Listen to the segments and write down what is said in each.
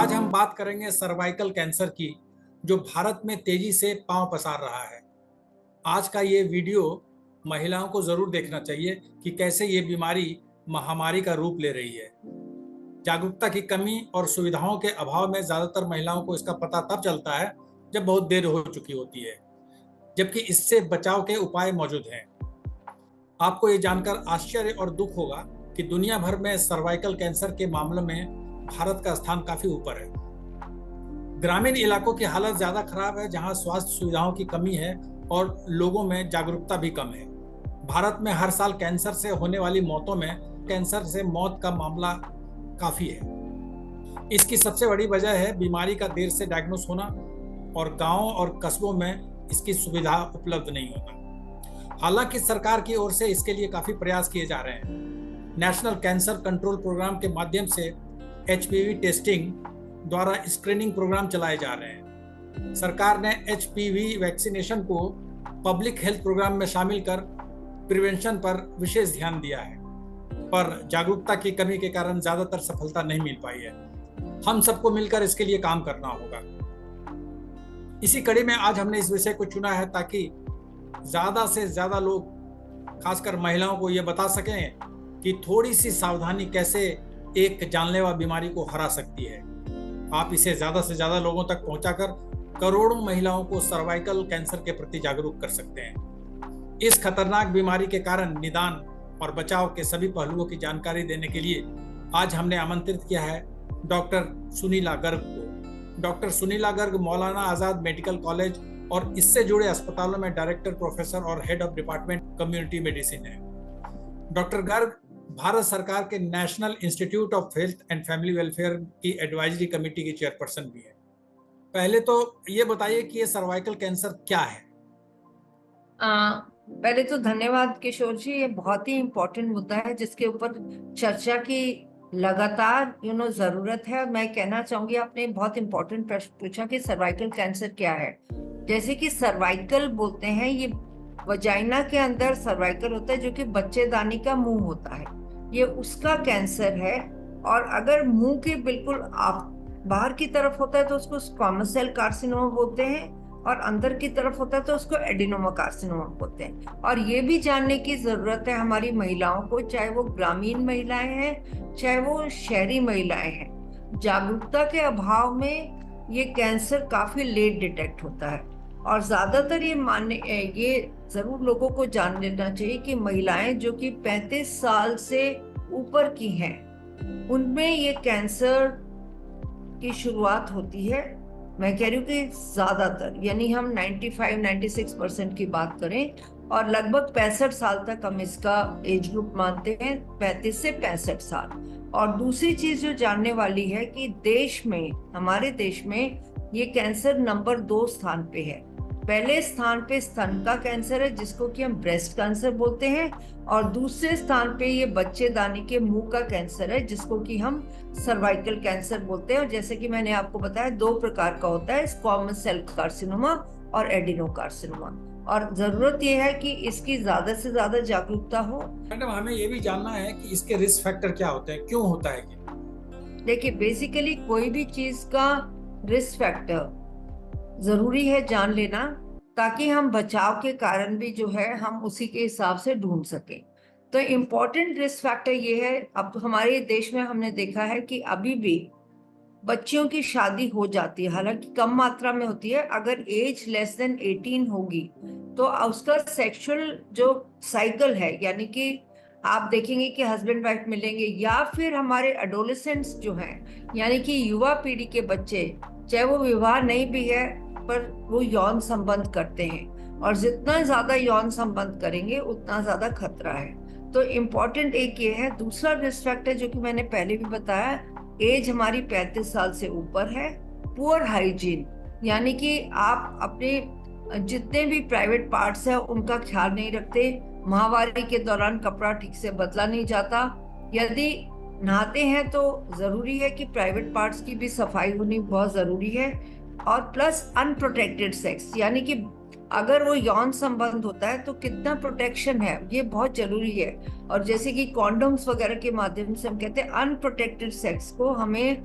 आज हम बात करेंगे सर्वाइकल कैंसर की, जो भारत में तेजी से पांव पसार रहा है। आज का ये वीडियो महिलाओं को जरूर देखना चाहिए कि कैसे ये बीमारी महामारी का रूप ले रही है। जागरूकता की कमी और सुविधाओं के अभाव में ज्यादातर महिलाओं को इसका पता तब चलता है जब बहुत देर हो चुकी होती है, जबकि इससे बचाव के उपाय मौजूद हैं। आपको ये जानकर आश्चर्य और दुख होगा कि दुनिया भर में सर्वाइकल कैंसर के मामलों में भारत का स्थान काफी ऊपर है। ग्रामीण इलाकों की हालत ज्यादा खराब है, जहां स्वास्थ्य सुविधाओं की कमी है और लोगों में जागरूकता भी कम है। भारत में हर साल कैंसर से होने वाली मौतों में कैंसर से मौत का मामला काफी है। इसकी सबसे बड़ी वजह है बीमारी का देर से डायग्नोस होना और गांवों और कस्बों में इसकी सुविधा उपलब्ध नहीं होना। हालांकि सरकार की ओर से इसके लिए काफी प्रयास किए जा रहे हैं। नेशनल कैंसर कंट्रोल प्रोग्राम के माध्यम से एचपीवी टेस्टिंग द्वारा स्क्रीनिंग प्रोग्राम चलाए जा रहे हैं। सरकार ने एचपीवी वैक्सीनेशन को पब्लिक हेल्थ प्रोग्राम में शामिल कर प्रिवेंशन पर विशेष ध्यान दिया है, पर जागरूकता की कमी के कारण ज्यादातर सफलता नहीं मिल पाई है। हम सबको मिलकर इसके लिए काम करना होगा। इसी कड़ी में आज हमने इस विषय को चुना है ताकि ज्यादा से ज्यादा लोग, खासकर महिलाओं को यह बता सकें कि थोड़ी सी सावधानी कैसे एक जानलेवा बीमारी को हरा सकती है। आप इसे ज्यादा से ज्यादा लोगों तक पहुंचाकर करोड़ों महिलाओं को सर्वाइकल कैंसर के प्रति जागरूक कर सकते हैं। इस खतरनाक बीमारी के कारण निदान और बचाव के सभी पहलुओं की जानकारी देने के लिए आज हमने आमंत्रित किया है डॉक्टर सुनीला गर्ग को। Doctor Sunila Garg Maulana Azad medical college और इससे जुड़े अस्पतालों में डायरेक्टर, प्रोफेसर और head of department community medicine है। डॉक्टर गर्ग भारत सरकार के national institute of health and family welfare की एडवाइजरी कमेटी की चेयरपर्सन भी है। पहले तो ये बताइए कि ये सर्वाइकल कैंसर क्या है। पहले तो धन्यवाद किशोर जी, ये बहुत ही इम्पोर्टेंट मुद्दा है जिसके ऊपर चर्चा की लगातार जरूरत है। मैं कहना चाहूंगी, आपने बहुत इम्पोर्टेंट प्रश्न पूछा कि सर्वाइकल कैंसर क्या है। जैसे कि सर्वाइकल बोलते हैं, ये वजाइना के अंदर सर्वाइकल होता है जो कि बच्चेदानी का मुंह होता है, ये उसका कैंसर है। और अगर मुंह के बिल्कुल आप बाहर की तरफ होता है तो उसको स्क्वामस सेल कार्सिनोमा बोलते हैं, और अंदर की तरफ होता है तो उसको एडिनोमा कार्सिनोमा बोलते हैं। और ये भी जानने की जरूरत है हमारी महिलाओं को, चाहे वो ग्रामीण महिलाएं हैं चाहे वो शहरी महिलाएं हैं, जागरूकता के अभाव में ये कैंसर काफी लेट डिटेक्ट होता है। और ज्यादातर ये जरूर लोगों को जान लेना चाहिए कि महिलाएं जो कि 35 साल से ऊपर की हैं, उनमें ये कैंसर की शुरुआत होती है। मैं कह रही हूँ कि ज्यादातर, यानी हम 95-96% की बात करें, और लगभग 65 साल तक हम इसका एज ग्रुप मानते हैं, 35 से 65 साल। और दूसरी चीज जो जानने वाली है कि देश में, हमारे देश में ये कैंसर नंबर 2 स्थान पे है। पहले स्थान पे स्तन का कैंसर है जिसको कि हम ब्रेस्ट कैंसर बोलते हैं, और दूसरे स्थान पे ये बच्चेदानी के मुंह का कैंसर है जिसको कि हम सर्वाइकल कैंसर बोलते हैं। और जैसे कि मैंने आपको बताया, 2 प्रकार का होता है, स्क्वामस सेल कार्सिनोमा और एडिनोकार्सिनोमा। और जरूरत यह है कि इसकी ज्यादा से ज्यादा जागरूकता हो। मैडम, हमें ये भी जानना है कि इसके रिस्क फैक्टर क्या होते हैं, क्यों होता है? देखिए, बेसिकली कोई भी चीज का रिस्क फैक्टर जरूरी है जान लेना, ताकि हम बचाव के कारण भी जो है हम उसी के हिसाब से ढूंढ सकें। तो इम्पोर्टेंट रिस्क फैक्टर ये है, अब हमारे देश में हमने देखा है कि अभी भी बच्चियों की शादी हो जाती है, हालांकि कम मात्रा में होती है। अगर एज लेस देन 18 होगी तो उसका सेक्सुअल जो साइकिल है, यानी कि आप देखेंगे कि हस्बैंड वाइफ मिलेंगे, या फिर हमारे एडोलेसेंट्स जो हैं, यानी कि युवा पीढ़ी के बच्चे, चाहे वो विवाह नहीं भी है पर वो यौन संबंध करते हैं, और जितना ज्यादा यौन संबंध करेंगे उतना ज्यादा खतरा है। तो इम्पोर्टेंट एक ये है। दूसरा रिस्क फैक्टर जो कि मैंने पहले भी बताया, एज हमारी 35 साल से ऊपर है। पुअर हाइजीन, यानी कि आप अपने जितने भी प्राइवेट पार्ट्स हैं उनका ख्याल नहीं रखते। माहवारी के दौरान कपड़ा ठीक से बदला नहीं जाता। यदि नहाते हैं तो जरूरी है कि प्राइवेट पार्ट्स की भी सफाई होनी बहुत जरूरी है। और प्लस अनप्रोटेक्टेड सेक्स, यानी कि अगर वो यौन संबंध होता है तो कितना प्रोटेक्शन है, ये बहुत जरूरी है। और जैसे कि कॉन्डोम्स वगैरह के माध्यम से हम कहते हैं, अनप्रोटेक्टेड सेक्स को हमें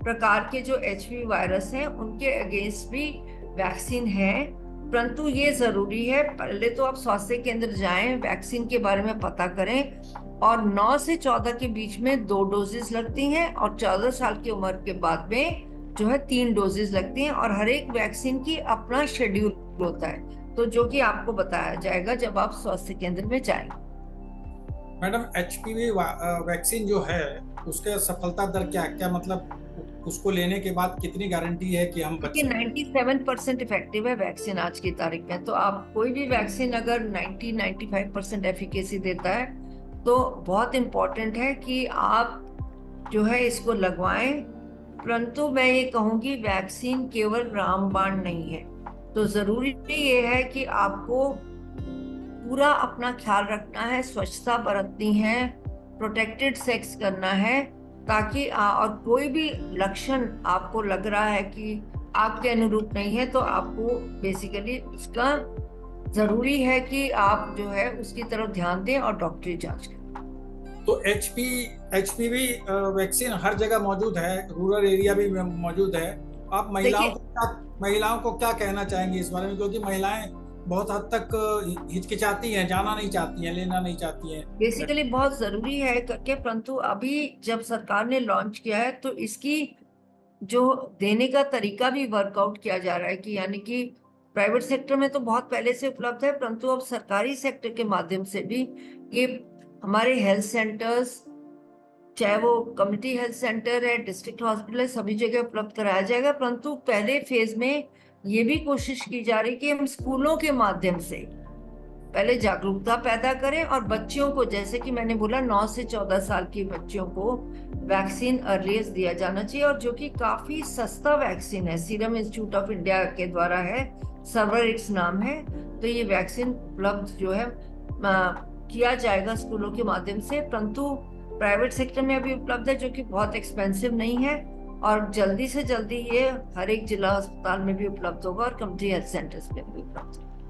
प्रकार के जो एचपीवी वायरस हैं उनके अगेंस्ट भी वैक्सीन है। परंतु ये जरूरी है, पहले तो आप स्वास्थ्य केंद्र जाएं, वैक्सीन के बारे में पता करें। और 9 से 14 के बीच में 2 डोजेस लगती हैं, और 14 साल की उम्र के बाद में जो है 3 डोजेस लगती हैं। और हर एक वैक्सीन की अपना शेड्यूल होता है, तो जो कि आपको बताया जाएगा जब आप स्वास्थ्य केंद्र में जाएं। मैडम, एचपीवी वैक्सीन जो है उसका सफलता दर क्या क्या, मतलब उसको लेने के बाद कितनी गारंटी है कि हम बच देखिए, सकते 97% इफेक्टिव है वैक्सीन आज की तारीख में। तो आप कोई भी वैक्सीन अगर 90-95% एफिकेसी देता है तो बहुत इम्पोर्टेंट है कि आप जो है इसको लगवाएं। परंतु मैं ये कहूंगी, वैक्सीन केवल रामबाण नहीं है। तो जरूरी ये है कि आपको पूरा अपना ख्याल रखना है, स्वच्छता बरतनी है, प्रोटेक्टेड सेक्स करना है, ताकि और कोई भी लक्षण आपको लग रहा है कि आपके अनुरूप नहीं है तो आपको बेसिकली उसका जरूरी है कि आप जो है उसकी तरफ ध्यान दें और डॉक्टरी जांच करें। तो एचपीवी वैक्सीन हर जगह मौजूद है, रूरल एरिया भी मौजूद है। आप देखिए, महिलाओं को क्या कहना चाहेंगे इस बारे में, क्योंकि महिलाएं बहुत हद तक हिचकिचाती हैं, जाना नहीं चाहती हैं, लेना नहीं चाहती हैं। बेसिकली बहुत जरूरी है करके, परंतु अभी जब सरकार ने लॉन्च किया है तो इसकी जो देने का तरीका भी वर्कआउट किया जा रहा है कि यानी कि प्राइवेट सेक्टर में तो बहुत पहले से उपलब्ध है, परंतु अब सरकारी सेक्टर के माध्यम से भी ये हमारे हेल्थ सेंटर्स, चाहे वो कम्युनिटी हेल्थ सेंटर है, डिस्ट्रिक्ट हॉस्पिटल है, सभी जगह उपलब्ध कराया जाएगा। परंतु पहले फेज में ये भी कोशिश की जा रही है कि हम स्कूलों के माध्यम से पहले जागरूकता पैदा करें और बच्चियों को, जैसे कि मैंने बोला, 9 से 14 साल की बच्चियों को वैक्सीन अर्लीस्ट दिया जाना चाहिए, और जो कि काफी सस्ता वैक्सीन है, सीरम इंस्टीट्यूट ऑफ इंडिया के द्वारा है, सर्वरिक्स नाम है। तो ये वैक्सीन उपलब्ध जो है किया जाएगा स्कूलों के माध्यम से। परंतु प्राइवेट सेक्टर में अभी उपलब्ध है, जो कि बहुत एक्सपेंसिव नहीं है, और जल्दी से जल्दी ये हर एक जिला अस्पताल में भी उपलब्ध होगा और कम्युनिटी हेल्थ सेंटर्स में भी उपलब्ध होगा।